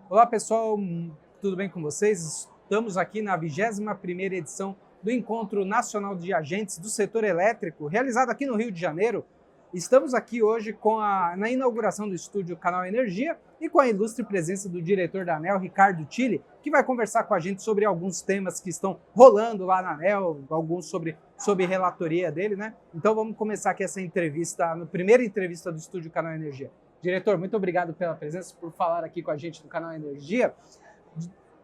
Olá pessoal, tudo bem com vocês? Estamos aqui na 21ª edição do Encontro Nacional de Agentes do Setor Elétrico, realizado aqui no Rio de Janeiro. Estamos aqui hoje na inauguração do estúdio Canal Energia e com a ilustre presença do diretor da ANEEL, Ricardo Tilly, que vai conversar com a gente sobre alguns temas que estão rolando lá na ANEEL, alguns sobre relatoria dele, né? Então vamos começar aqui essa entrevista, a primeira entrevista do estúdio Canal Energia. Diretor, muito obrigado pela presença, por falar aqui com a gente do Canal Energia.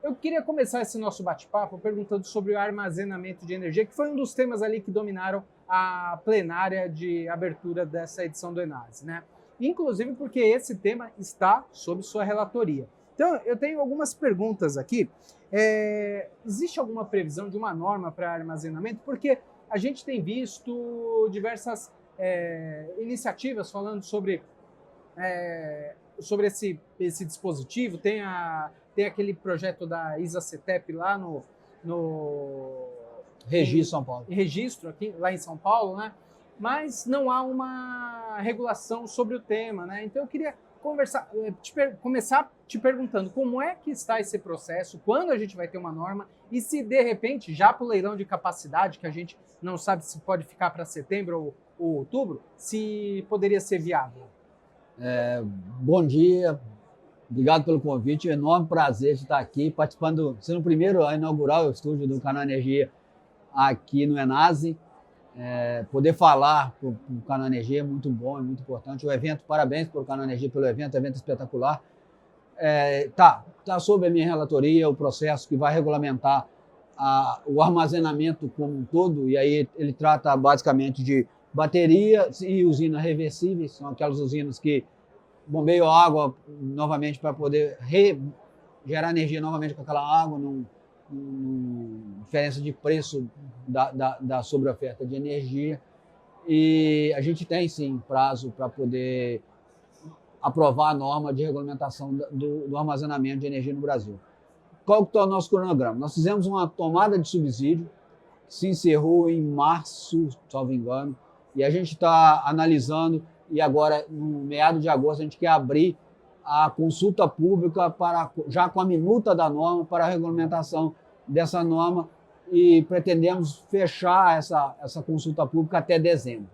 Eu queria começar esse nosso bate-papo perguntando sobre o armazenamento de energia, que foi um dos temas ali que dominaram a plenária de abertura dessa edição do Enase, né? Inclusive porque esse tema está sob sua relatoria. Então, eu tenho algumas perguntas aqui. Existe alguma previsão de uma norma para armazenamento? Porque a gente tem visto diversas iniciativas falando sobre esse dispositivo. Tem aquele projeto da ISA-CETEP lá no registro aqui, lá em São Paulo, né? Mas não há uma regulação sobre o tema, né? Então eu queria começar te perguntando como é que está esse processo, quando a gente vai ter uma norma e se de repente, já para o leilão de capacidade, que a gente não sabe se pode ficar para setembro ou outubro, se poderia ser viável. Bom dia, obrigado pelo convite, é um enorme prazer de estar aqui participando, sendo o primeiro a inaugurar o estúdio do Canal Energia aqui no Enase. Poder falar para o Canal Energia é muito bom, é muito importante. O evento, parabéns para o Canal Energia pelo evento espetacular. Tá sob a minha relatoria o processo que vai regulamentar o armazenamento como um todo, e aí ele trata basicamente de baterias e usinas reversíveis, são aquelas usinas que bombeiam água novamente para poder gerar energia novamente com aquela água, diferença de preço da sobreoferta de energia. E a gente tem sim prazo para poder aprovar a norma de regulamentação do armazenamento de energia no Brasil. Qual que é o nosso cronograma? Nós fizemos uma tomada de subsídio, que se encerrou em março, salvo engano, e a gente está analisando, e agora, no meado de agosto, a gente quer abrir a consulta pública já com a minuta da norma para a regulamentação dessa norma, e pretendemos fechar essa consulta pública até dezembro.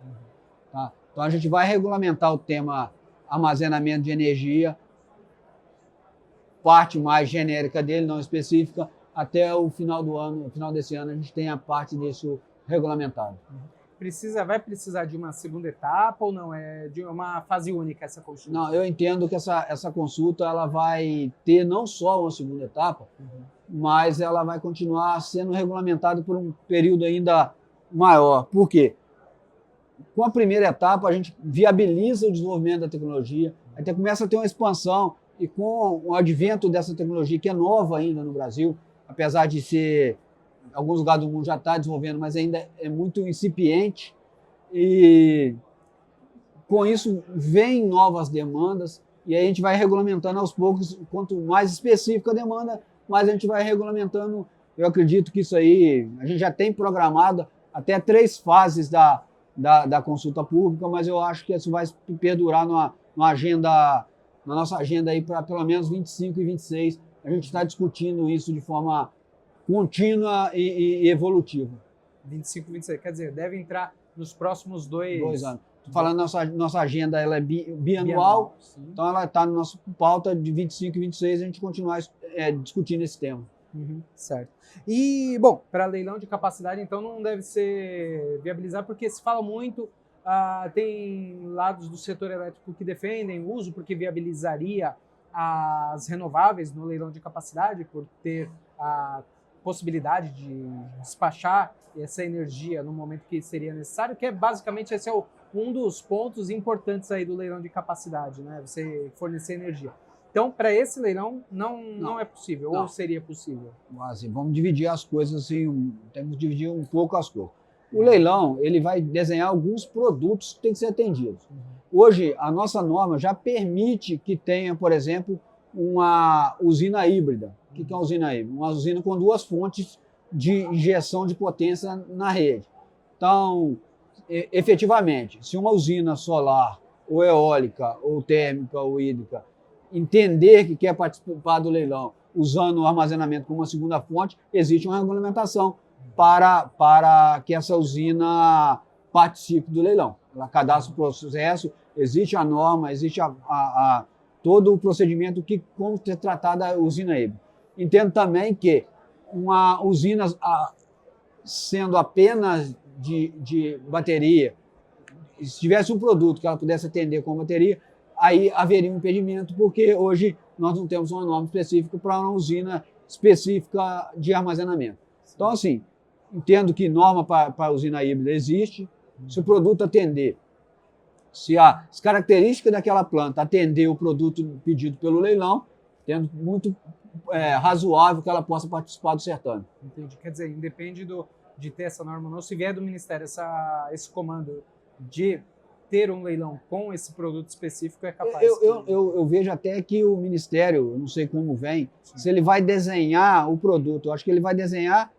Tá? Então, a gente vai regulamentar o tema armazenamento de energia, parte mais genérica dele, não específica, até o final do ano, no final desse ano, a gente tem a parte disso regulamentado. Vai precisar de uma segunda etapa ou não? É de uma fase única essa consulta? Não, eu entendo que essa consulta ela vai ter não só uma segunda etapa, mas ela vai continuar sendo regulamentada por um período ainda maior. Por quê? Com a primeira etapa, a gente viabiliza o desenvolvimento da tecnologia, até começa a ter uma expansão, e com o advento dessa tecnologia, que é nova ainda no Brasil, apesar de ser... alguns lugares do mundo já está desenvolvendo, mas ainda é muito incipiente, e com isso vem novas demandas, e aí a gente vai regulamentando aos poucos. Quanto mais específica a demanda, mais a gente vai regulamentando. Eu acredito que isso aí, a gente já tem programado até 3 fases da consulta pública, mas eu acho que isso vai perdurar na nossa agenda aí para pelo menos 25 e 26. A gente está discutindo isso de forma contínua e evolutiva. 25 e 26, quer dizer, deve entrar nos próximos 2 anos. Estou falando, nossa agenda ela é bianual, então ela está na nossa pauta de 25 e 26, a gente continuar discutindo esse tema. Certo. E, bom, para leilão de capacidade, então, não deve ser viabilizar, porque se fala muito, tem lados do setor elétrico que defendem o uso, porque viabilizaria as renováveis no leilão de capacidade, por ter a possibilidade de despachar essa energia no momento que seria necessário, que é basicamente esse é um dos pontos importantes aí do leilão de capacidade, né? Você fornecer energia. Então, para esse leilão, não é possível, ou seria possível? Assim, vamos dividir as coisas assim, temos que dividir um pouco as coisas. O leilão, ele vai desenhar alguns produtos que têm que ser atendidos. Hoje, a nossa norma já permite que tenha, por exemplo, uma usina híbrida. O que é uma usina híbrida? Uma usina com 2 fontes de injeção de potência na rede. Então, efetivamente, se uma usina solar, ou eólica, ou térmica, ou hídrica, entender que quer participar do leilão usando o armazenamento como uma segunda fonte, existe uma regulamentação para que essa usina participe do leilão. Ela cadastra o processo, existe a norma, existe todo o procedimento que como ser tratada a usina híbrida. Entendo também que uma usina sendo apenas de bateria, se tivesse um produto que ela pudesse atender com bateria, aí haveria um impedimento, porque hoje nós não temos uma norma específica para uma usina específica de armazenamento. Então, assim, entendo que norma para usina híbrida existe. Se o produto atender, se as características daquela planta atender o produto pedido pelo leilão, tendo muito razoável que ela possa participar do certame. Entendi. Quer dizer, independe de ter essa norma ou não, se vier do Ministério esse comando de ter um leilão com esse produto específico, é capaz. Eu vejo até que o Ministério, eu não sei como vem, sim, se ele vai desenhar o produto, eu acho que ele vai desenhar,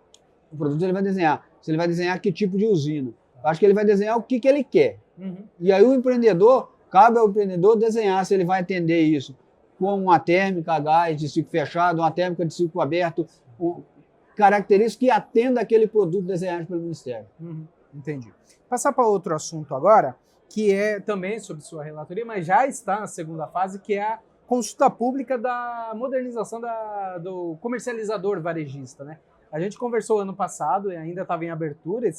o produto ele vai desenhar, se ele vai desenhar que tipo de usina, eu acho que ele vai desenhar o que ele quer. Uhum. E aí o empreendedor, cabe ao empreendedor desenhar se ele vai atender isso com uma térmica a gás de ciclo fechado, uma térmica de ciclo aberto, características que atendam aquele produto desenhado pelo Ministério. Uhum. Entendi. Passar para outro assunto agora, que é também sobre sua relatoria, mas já está na segunda fase, que é a consulta pública da modernização do comercializador varejista, né? A gente conversou ano passado e ainda estava em abertura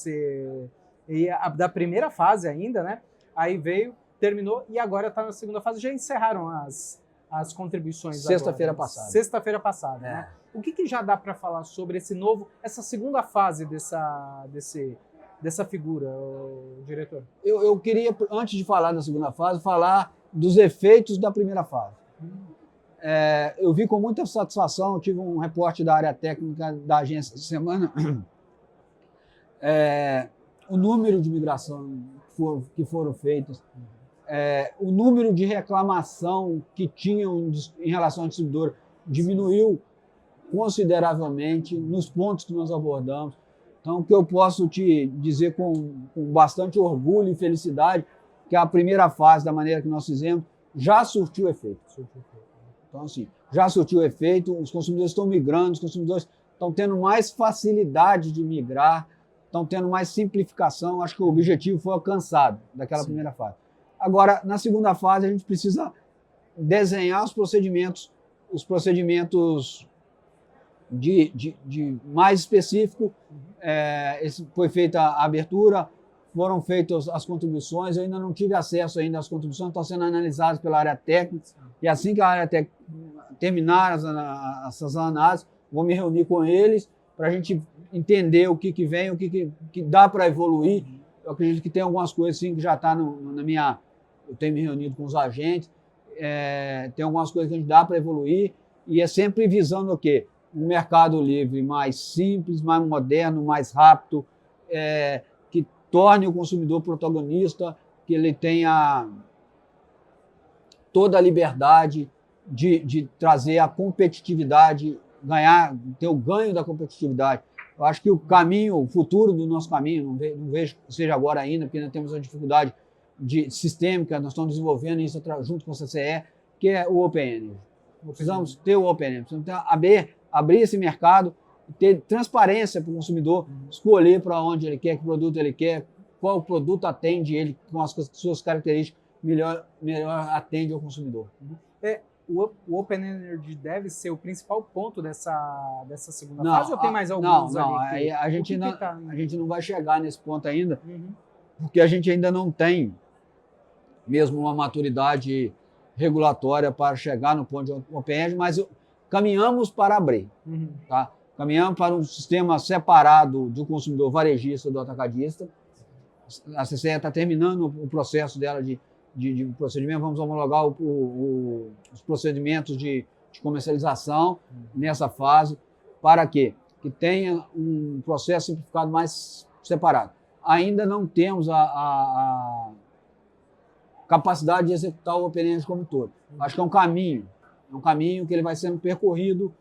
da primeira fase ainda, né? Aí veio, terminou e agora está na segunda fase. Já encerraram as contribuições. Sexta-feira passada. Sexta-feira passada, né? O que já dá para falar sobre essa segunda fase dessa figura, diretor? Eu queria, antes de falar da segunda fase, falar dos efeitos da primeira fase. Eu vi com muita satisfação, eu tive um reporte da área técnica da agência essa semana, o número de migração que foram feitas, o número de reclamação que tinham em relação ao distribuidor diminuiu consideravelmente nos pontos que nós abordamos. Então, o que eu posso te dizer com bastante orgulho e felicidade, que a primeira fase, da maneira que nós fizemos, já surtiu efeito. Então, assim, já surtiu efeito, os consumidores estão migrando, os consumidores estão tendo mais facilidade de migrar, estão tendo mais simplificação. Acho que o objetivo foi alcançado daquela primeira fase. Agora, na segunda fase, a gente precisa desenhar os procedimentos de mais específico. Foi feita a abertura, foram feitas as contribuições, eu ainda não tive acesso ainda às contribuições, estão sendo analisadas pela área técnica, e assim que a área técnica terminar essas análises, vou me reunir com eles para a gente entender o que vem, o que dá para evoluir. Eu acredito que tem algumas coisas sim, que já está na minha... Eu tenho me reunido com os agentes, tem algumas coisas que a gente dá para evoluir, e é sempre visando o quê? Um mercado livre mais simples, mais moderno, mais rápido, que torne o consumidor protagonista, que ele tenha toda a liberdade de trazer a competitividade, ter o ganho da competitividade. Eu acho que o futuro do nosso caminho, não vejo que seja agora ainda, porque ainda temos uma dificuldade sistêmica, nós estamos desenvolvendo isso junto com a CCE, que é o Open Energy. Precisamos ter o Open Energy, precisamos abrir esse mercado, ter transparência para o consumidor, escolher para onde ele quer, que produto ele quer, qual produto atende ele com as suas características, melhor atende ao consumidor. O Open Energy deve ser o principal ponto dessa segunda fase, ou tem mais alguns ali? A gente não vai chegar nesse ponto ainda, porque a gente ainda não tem mesmo uma maturidade regulatória para chegar no ponto de Open Energy, mas caminhamos para abrir. Tá? Caminhamos para um sistema separado do consumidor varejista do atacadista. A CCE está terminando o processo dela de procedimento, vamos homologar os procedimentos de comercialização nessa fase, para quê? Que tenha um processo simplificado mais separado. Ainda não temos a capacidade de executar o Open Energy como um todo. Acho que é um caminho que ele vai sendo percorrido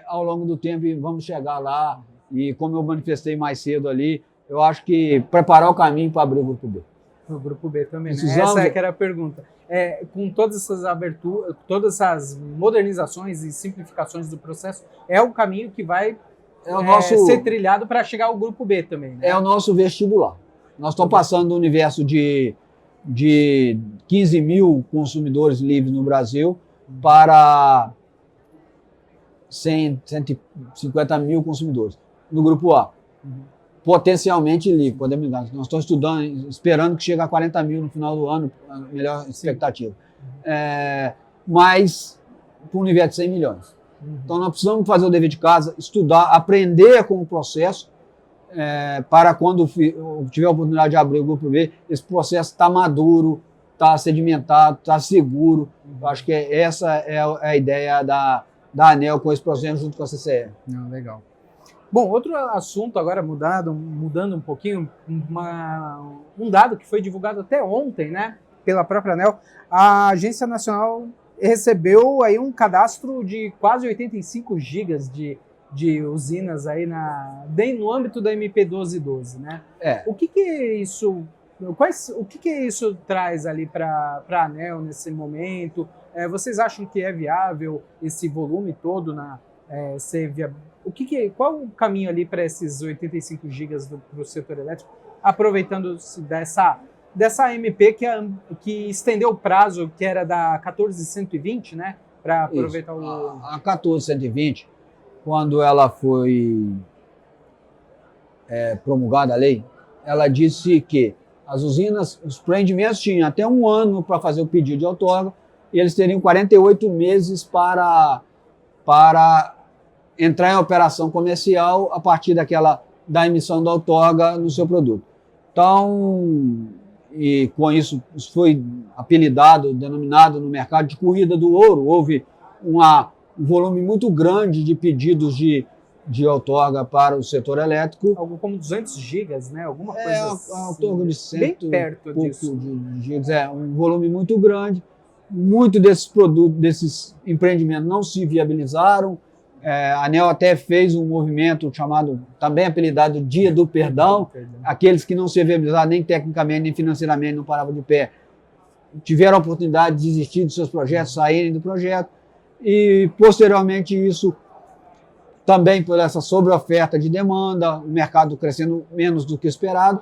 ao longo do tempo, e vamos chegar lá E como eu manifestei mais cedo ali, eu acho que preparar o caminho para abrir o Grupo B. O Grupo B também, né? Precisamos... Essa é que era a pergunta. Com todas essas aberturas, todas essas modernizações e simplificações do processo, é o caminho que vai ser trilhado para chegar ao Grupo B também, né? É o nosso vestibular. Nós estamos passando do universo de 15 mil consumidores livres no Brasil para 150 mil consumidores no Grupo A. Potencialmente livre, podemos ligar. Nós estamos esperando que chegue a 40 mil no final do ano, a melhor expectativa. Mas para um universo de 100 milhões. Então nós precisamos fazer o dever de casa, estudar, aprender com o processo, para quando tiver a oportunidade de abrir o Grupo B, esse processo está maduro, está sedimentado, está seguro. Eu acho que essa é a ideia da ANEEL com esse processo junto com a CCE. Não, legal. Bom, outro assunto agora mudando um pouquinho, um dado que foi divulgado até ontem, né, pela própria ANEEL, a Agência Nacional recebeu aí um cadastro de quase 85 gigas de usinas aí no âmbito da MP 1212, né? O que isso traz ali para a ANEEL nesse momento? Vocês acham que é viável esse volume todo ser viável? Qual o caminho ali para esses 85 gigas para o setor elétrico, aproveitando-se dessa MP que estendeu o prazo, que era da 14120, né? Para aproveitar A 14120, quando ela foi promulgada a lei, ela disse que as usinas, os empreendimentos tinham até 1 ano para fazer o pedido de outorga e eles teriam 48 meses para entrar em operação comercial a partir da emissão da outorga no seu produto. Então, e com isso foi denominado no mercado de corrida do ouro. Houve um volume muito grande de pedidos de outorga para o setor elétrico. Algo como 200 gigas, né? Alguma coisa assim. A outorga de 100 bem perto disso. De gigas, um volume muito grande. Muito desses produtos, desses empreendimentos não se viabilizaram. A ANEEL até fez um movimento chamado, também apelidado Dia do Perdão. Aqueles que não se viabilizaram nem tecnicamente, nem financeiramente, não paravam de pé, tiveram a oportunidade de desistir dos seus projetos, saírem do projeto. E, posteriormente, isso também por essa sobreoferta de demanda, o mercado crescendo menos do que esperado,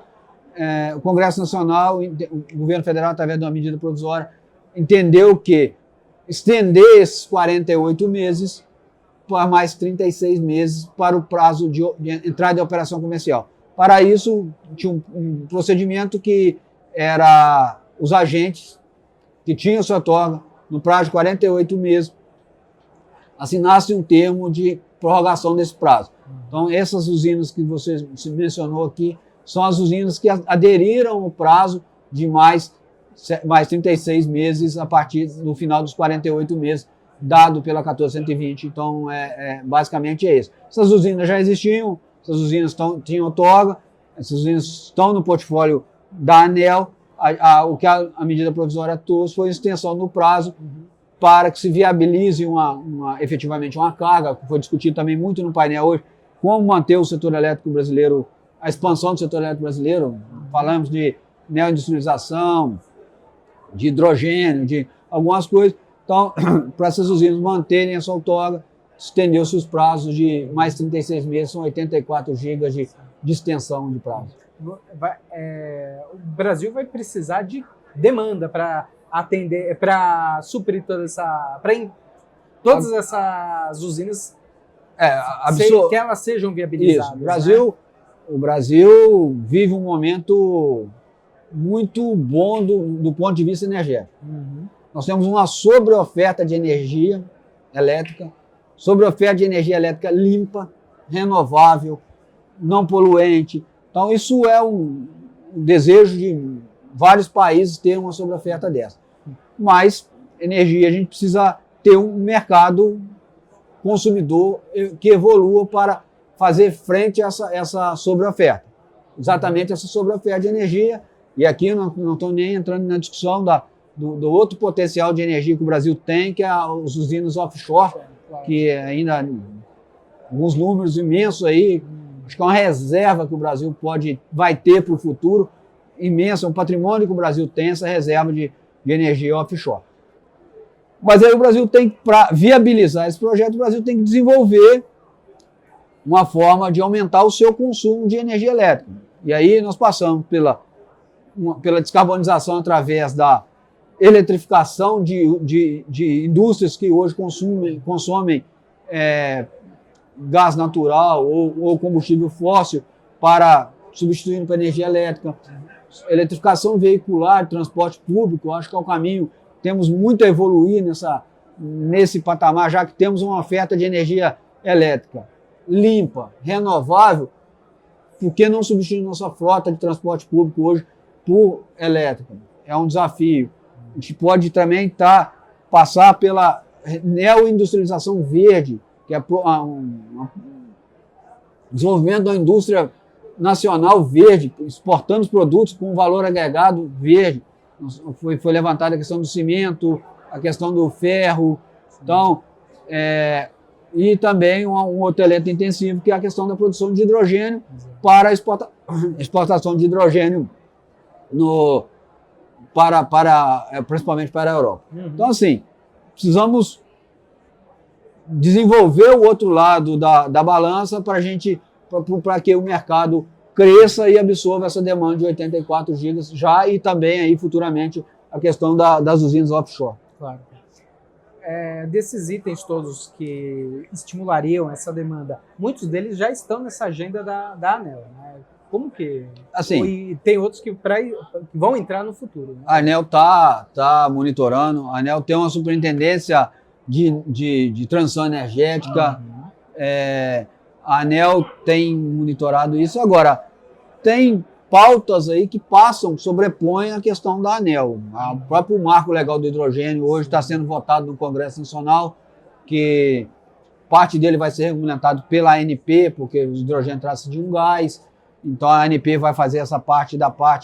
o Congresso Nacional, o governo federal, através de uma medida provisória, entendeu que estender esses 48 meses para mais 36 meses para o prazo de entrada em operação comercial. Para isso, tinha um procedimento que era os agentes que tinham sua outorga no prazo de 48 meses assinassem um termo de prorrogação desse prazo. Então, essas usinas que você mencionou aqui são as usinas que aderiram ao prazo de mais 36 meses a partir do final dos 48 meses dado pela 14120. Então, basicamente é isso. Essas usinas já existiam, essas usinas tinham outorga, essas usinas estão no portfólio da ANEEL. O que a medida provisória trouxe foi a extensão do prazo para que se viabilize efetivamente uma carga, que foi discutido também muito no painel hoje, como manter o setor elétrico brasileiro, a expansão do setor elétrico brasileiro. Falamos de neoindustrialização, de hidrogênio, de algumas coisas. Então, para essas usinas manterem essa outorga, estendeu-se os prazos de mais 36 meses, são 84 gigas de extensão de prazo. O Brasil vai precisar de demanda para atender, para suprir todas essas usinas, que elas sejam viabilizadas. Isso. O Brasil vive um momento muito bom do ponto de vista energético. Nós temos uma sobreoferta de energia elétrica, sobreoferta de energia elétrica limpa, renovável, não poluente. Então, isso é um desejo de vários países ter uma sobreoferta dessa. Mas, energia, a gente precisa ter um mercado consumidor que evolua para fazer frente a essa sobreoferta. Exatamente essa sobreoferta de energia. E aqui eu não estou nem entrando na discussão do outro potencial de energia que o Brasil tem, que é as usinas offshore, que ainda alguns números imensos aí, Acho que é uma reserva que o Brasil vai ter para o futuro, imensa, um patrimônio que o Brasil tem, essa reserva de energia offshore. Mas aí o Brasil tem, para viabilizar esse projeto, o Brasil tem que desenvolver uma forma de aumentar o seu consumo de energia elétrica. E aí nós passamos pela descarbonização através da eletrificação de indústrias que hoje consomem gás natural ou combustível fóssil para substituindo por energia elétrica. Eletrificação veicular, transporte público, acho que é o caminho. Temos muito a evoluir nesse patamar, já que temos uma oferta de energia elétrica limpa, renovável. Por que não substituir nossa frota de transporte público hoje por elétrica? É um desafio. A gente pode também passar pela neoindustrialização verde, que é desenvolvimento da indústria nacional verde, exportando os produtos com valor agregado verde. Foi levantada a questão do cimento, a questão do ferro. Então, e também um outro elemento intensivo, que é a questão da produção de hidrogênio para a exportação de hidrogênio principalmente para a Europa. Então, assim, precisamos desenvolver o outro lado da balança para que o mercado cresça e absorva essa demanda de 84 gigas já, e também aí futuramente a questão das usinas offshore. Claro. Desses itens todos que estimulariam essa demanda, muitos deles já estão nessa agenda da ANEEL, né? Como que... Assim, e tem outros que vão entrar no futuro, né? A ANEEL está monitorando, a ANEEL tem uma superintendência de transição energética, a ANEEL tem monitorado isso. Agora, tem pautas aí que sobrepõem a questão da ANEEL. O próprio marco legal do hidrogênio hoje está sendo votado no Congresso Nacional, que parte dele vai ser regulamentado pela ANP, porque o hidrogênio trata-se de um gás. Então a ANP vai fazer essa parte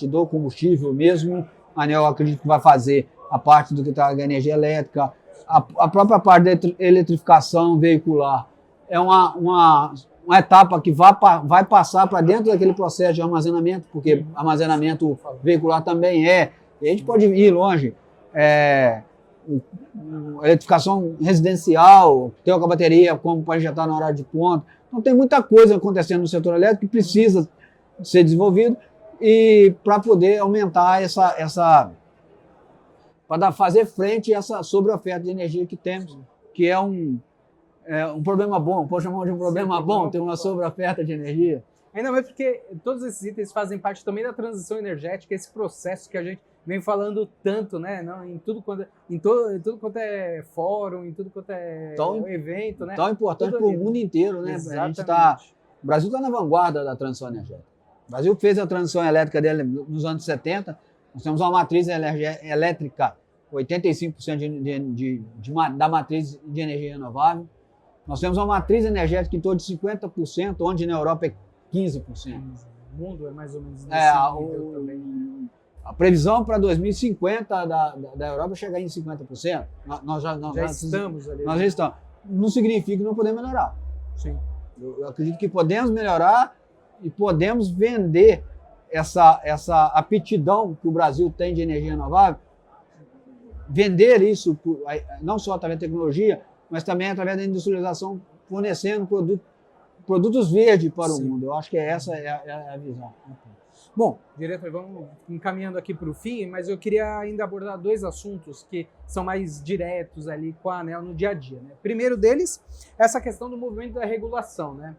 do combustível mesmo. A ANEEL, eu acredito que vai fazer a parte do que traz a energia elétrica. A própria parte da eletrificação veicular é uma etapa que vai passar para dentro daquele processo de armazenamento, porque armazenamento veicular também e a gente pode ir longe. Eletrificação residencial, ter com a bateria como para injetar na hora de ponta. Então tem muita coisa acontecendo no setor elétrico que precisa ser desenvolvido, e para poder aumentar para fazer frente a essa sobreoferta de energia que temos, que é um problema bom. Pode chamar de um problema bom ter uma sobreoferta de energia. Ainda mais porque todos esses itens fazem parte também da transição energética, esse processo que a gente vem falando tanto, né? Em tudo quanto é fórum, em tudo quanto é evento, né? Tão importante para o mundo inteiro, né? Exatamente. O Brasil está na vanguarda da transição energética. O Brasil fez a transição elétrica dele nos anos 70. Nós temos uma matriz elétrica, 85% da matriz de energia renovável. Nós temos uma matriz energética em torno de 50%, onde na Europa é 15%. O mundo é mais ou menos nesse nível também. A previsão para 2050 da Europa é chegar em 50%. Nós já estamos ali. Nós já estamos. Não significa que não podemos melhorar. Sim. Eu acredito que podemos melhorar e podemos vender essa aptidão que o Brasil tem de energia renovável, vender isso não só através da tecnologia, mas também através da industrialização, fornecendo produtos verdes para o mundo. Eu acho que essa é a visão. Bom, diretor, vamos encaminhando aqui para o fim, mas eu queria ainda abordar dois assuntos que são mais diretos ali com a ANEEL no dia a dia, né? Primeiro deles, essa questão do movimento da regulação, né?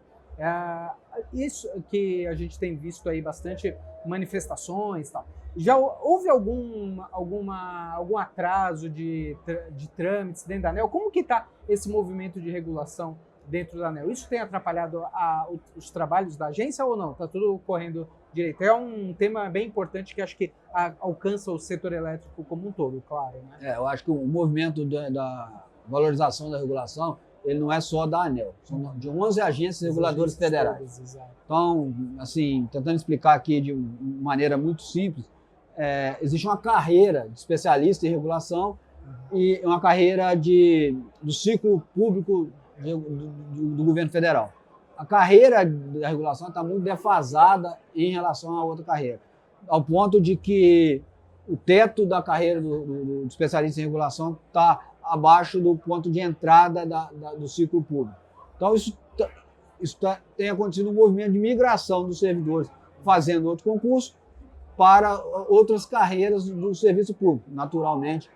Isso que a gente tem visto aí bastante manifestações e tal. Já houve algum atraso de trâmites dentro da ANEEL? Como que está esse movimento de regulação dentro da ANEEL? Isso tem atrapalhado os trabalhos da agência ou não? Está tudo correndo direito? É um tema bem importante que acho que alcança o setor elétrico como um todo, claro, né? Eu acho que o movimento da valorização da regulação, ele não é só da ANEEL, são de 11 agências reguladoras federais. Então, assim, tentando explicar aqui de maneira muito simples, existe uma carreira de especialista em regulação e uma carreira do ciclo público do governo federal. a carreira da regulação está muito defasada em relação à outra carreira, ao ponto de que o teto da carreira do especialista em regulação está abaixo do ponto de entrada do ciclo público. Então, tem acontecido um movimento de migração dos servidores fazendo outro concurso para outras carreiras do serviço público. Naturalmente,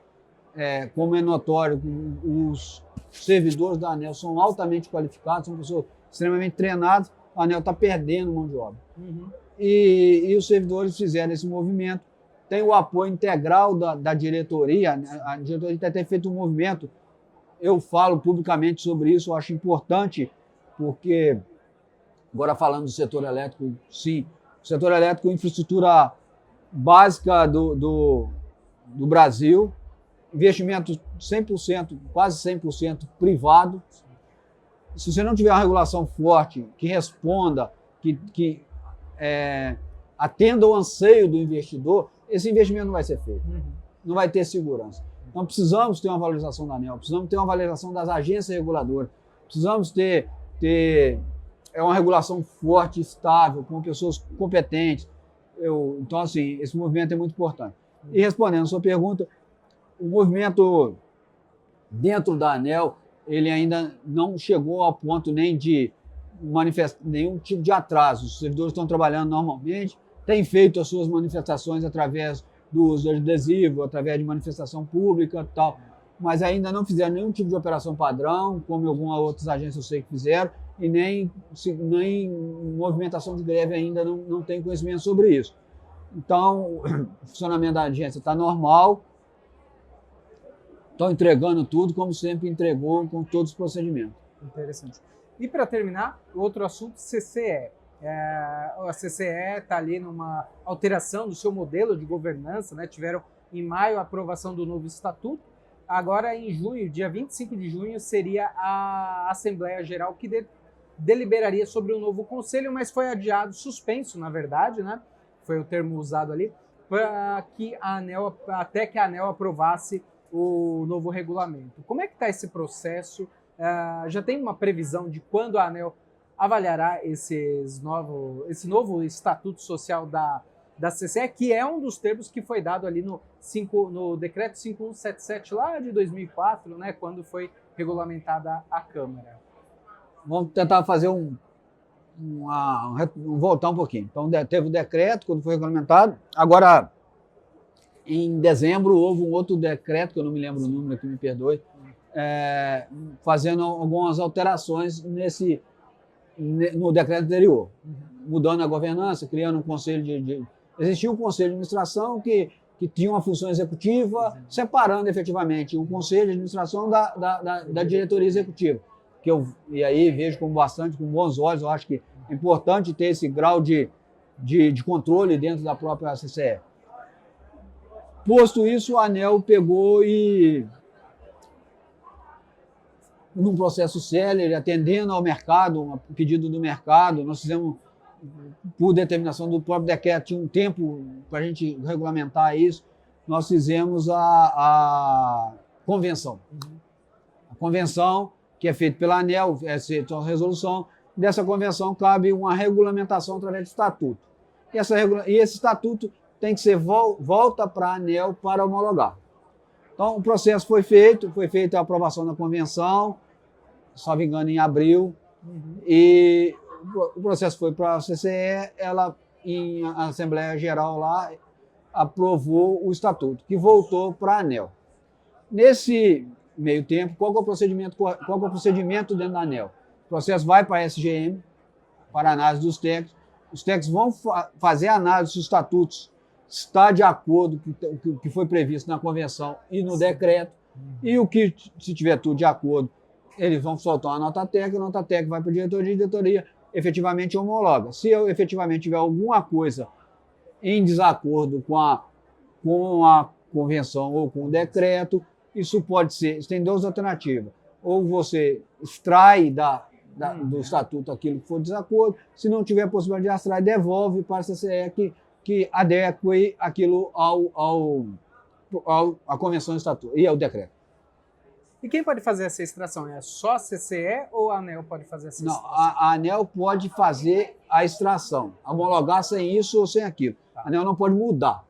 como é notório, os servidores da ANEEL são altamente qualificados, são pessoas extremamente treinadas, a ANEEL está perdendo mão de obra. Uhum. E os servidores fizeram esse movimento, tem o apoio integral da diretoria, a diretoria tem até feito um movimento, eu falo publicamente sobre isso, eu acho importante, porque, agora falando do setor elétrico, sim, o setor elétrico é infraestrutura básica do Brasil, investimento 100%, quase 100% privado. Se você não tiver uma regulação forte, que responda, que atenda ao anseio do investidor, esse investimento não vai ser feito, não vai ter segurança. Então precisamos ter uma valorização da ANEEL, precisamos ter uma valorização das agências reguladoras, precisamos ter uma regulação forte, estável, com pessoas competentes. Então, assim, esse movimento é muito importante. E respondendo a sua pergunta, o movimento dentro da ANEEL, ele ainda não chegou ao ponto nem de manifestar nenhum tipo de atraso. Os servidores estão trabalhando normalmente, têm feito as suas manifestações através do uso de adesivo, através de manifestação pública e tal, mas ainda não fizeram nenhum tipo de operação padrão, como algumas outras agências eu sei que fizeram, e nem movimentação de greve ainda não tem conhecimento sobre isso. Então, o funcionamento da agência está normal, estão entregando tudo como sempre entregou, com todos os procedimentos. Interessante. E para terminar, outro assunto, CCE. A CCE está ali numa alteração do seu modelo de governança, né? Tiveram em maio a aprovação do novo estatuto. Agora, em junho, dia 25 de junho, seria a Assembleia Geral que deliberaria sobre o novo conselho, mas foi adiado, suspenso, na verdade, né? Foi o termo usado ali, para que até que a ANEEL aprovasse o novo regulamento. Como é que está esse processo? Já tem uma previsão de quando a ANEEL avaliará esse novo Estatuto Social da CCE, que é um dos termos que foi dado ali no Decreto 5177 lá de 2004, né, quando foi regulamentada a Câmara? Vamos tentar fazer voltar um pouquinho. Então, teve o decreto, quando foi regulamentado. Agora, em dezembro, houve um outro decreto, que eu não me lembro o número aqui, me perdoe, fazendo algumas alterações no decreto anterior, mudando a governança, criando um conselho Existia um conselho de administração que tinha uma função executiva, separando efetivamente o conselho de administração da diretoria executiva. E aí vejo com bons olhos, eu acho que é importante ter esse grau de controle dentro da própria CCE. Posto isso, a ANEEL pegou e, num processo célere, atendendo ao mercado, um pedido do mercado, nós fizemos, por determinação do próprio decreto, tinha um tempo para a gente regulamentar isso, nós fizemos a convenção. A convenção, que é feita pela ANEEL, é uma resolução, dessa convenção cabe uma regulamentação através de estatuto. E esse estatuto tem que ser volta para a ANEEL para homologar. Então, o processo foi feita a aprovação da convenção, só me engano, em abril, e o processo foi para a CCE, ela, em Assembleia Geral lá, aprovou o estatuto, que voltou para a ANEEL. Nesse meio tempo, qual é o procedimento dentro da ANEEL? O processo vai para a SGM, para a análise dos técnicos, os técnicos vão fazer a análise dos estatutos, está de acordo com o que foi previsto na convenção e no decreto, e o que, se tiver tudo de acordo, eles vão soltar uma nota técnica, a nota técnica vai para a diretoria, efetivamente homologa. Se eu efetivamente tiver alguma coisa em desacordo com a convenção ou com o decreto, isso pode ser, isso tem duas alternativas. Ou você extrai do estatuto aquilo que for desacordo, se não tiver possibilidade de extrair, devolve para a CCE que adeque aquilo à convenção do estatuto e ao decreto. E quem pode fazer essa extração? É só a CCE ou a ANEEL pode fazer essa Não, extração? a ANEEL pode fazer a extração, homologar sem isso ou sem aquilo. A ANEEL não pode mudar.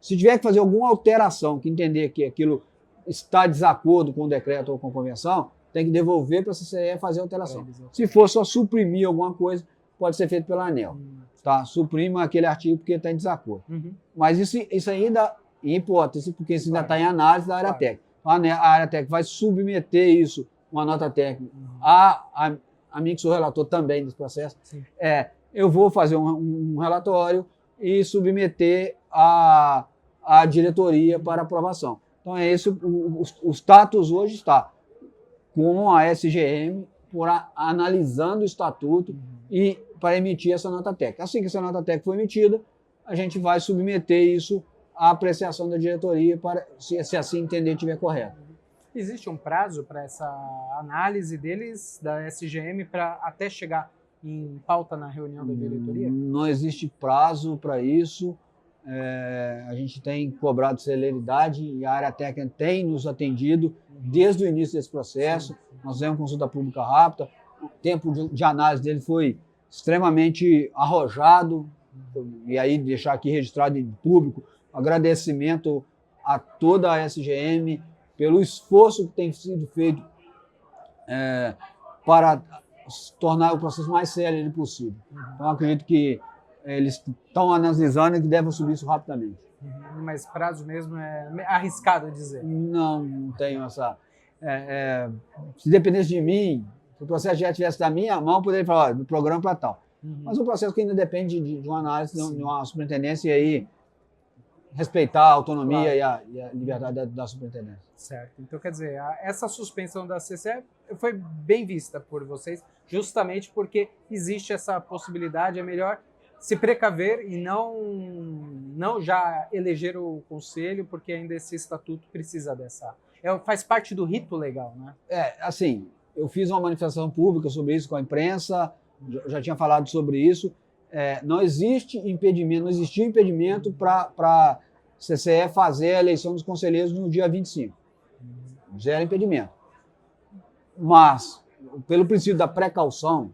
Se tiver que fazer alguma alteração, que entender que aquilo está de desacordo com o decreto ou com a convenção, tem que devolver para a CCE fazer a alteração. Se for só suprimir alguma coisa, pode ser feito pela ANEEL. Tá? Suprima aquele artigo porque está em desacordo. Mas isso ainda, em hipótese, porque isso ainda está em análise da área técnica. A área técnica vai submeter isso, uma nota técnica, a mim que sou relator também desse processo. Eu vou fazer um relatório e submeter a diretoria para aprovação. Então, é esse o status hoje está com a SGM analisando o estatuto e para emitir essa nota técnica. Assim que essa nota técnica for emitida, a gente vai submeter isso à apreciação da diretoria, para, se assim entender estiver correto. Existe um prazo para essa análise deles, da SGM, para até chegar em pauta na reunião da diretoria? Não existe prazo para isso. A gente tem cobrado celeridade e a área técnica tem nos atendido desde o início desse processo. Nós fizemos consulta pública rápida, o tempo de análise dele foi extremamente arrojado, e aí deixar aqui registrado em público agradecimento a toda a SGM pelo esforço que tem sido feito para tornar o processo mais sério possível. Então, acredito que eles estão analisando e que devem subir isso rapidamente. Mas prazo mesmo é arriscado dizer? Não tenho essa... se dependesse de mim, se o processo já estivesse da minha mão, eu poderia falar, do programa para tal. Mas um processo que ainda depende de uma análise, de uma superintendência, e aí respeitar a autonomia e a liberdade da superintendência. Certo. Então, quer dizer, essa suspensão da CCE foi bem vista por vocês, justamente porque existe essa possibilidade, é melhor se precaver e não já eleger o conselho, porque ainda esse estatuto precisa dessa... faz parte do rito legal, né? Assim, eu fiz uma manifestação pública sobre isso com a imprensa, já tinha falado sobre isso. Não existiu impedimento para a CCE fazer a eleição dos conselheiros no dia 25. Zero impedimento. Mas, pelo princípio da precaução,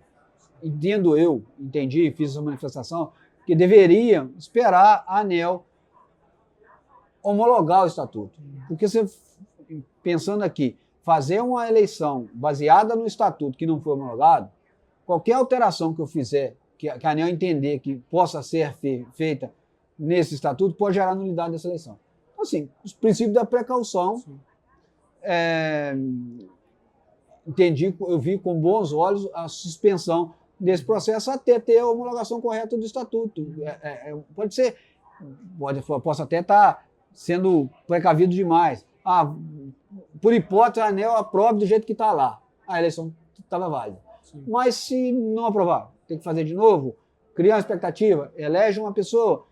entendi e fiz essa manifestação, que deveria esperar a ANEEL homologar o estatuto. Porque você, pensando aqui, fazer uma eleição baseada no estatuto que não foi homologado, qualquer alteração que eu fizer, que a ANEEL entender que possa ser feita nesse estatuto, pode gerar nulidade dessa eleição. Então, assim, os princípios da precaução, eu vi com bons olhos a suspensão desse processo até ter a homologação correta do estatuto. Posso até estar sendo precavido demais. Por hipótese, a ANEEL aprova do jeito que está lá. A eleição estava válida. Sim. Mas se não aprovar, tem que fazer de novo, criar uma expectativa, elege uma pessoa,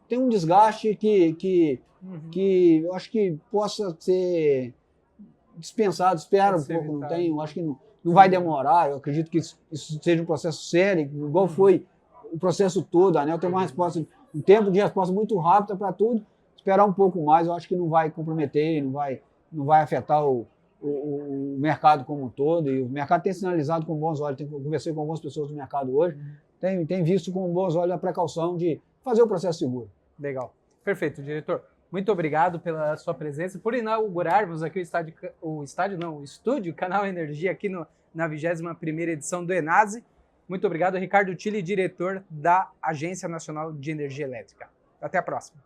tem um desgaste que eu acho que possa ser dispensado, espero um pouco, não tem, eu acho que não vai demorar, eu acredito que isso seja um processo sério, igual foi o processo todo, a ANEEL tem uma resposta, um tempo de resposta muito rápida para tudo, esperar um pouco mais, eu acho que não vai comprometer, não vai afetar o mercado como um todo, e o mercado tem sinalizado com bons olhos, conversei com algumas pessoas do mercado hoje, tem visto com bons olhos a precaução de fazer o processo seguro. Legal. Perfeito, diretor. Muito obrigado pela sua presença, por inaugurarmos aqui o estúdio Canal Energia aqui na 21ª edição do ENASE. Muito obrigado, Ricardo Tilly, diretor da Agência Nacional de Energia Elétrica. Até a próxima.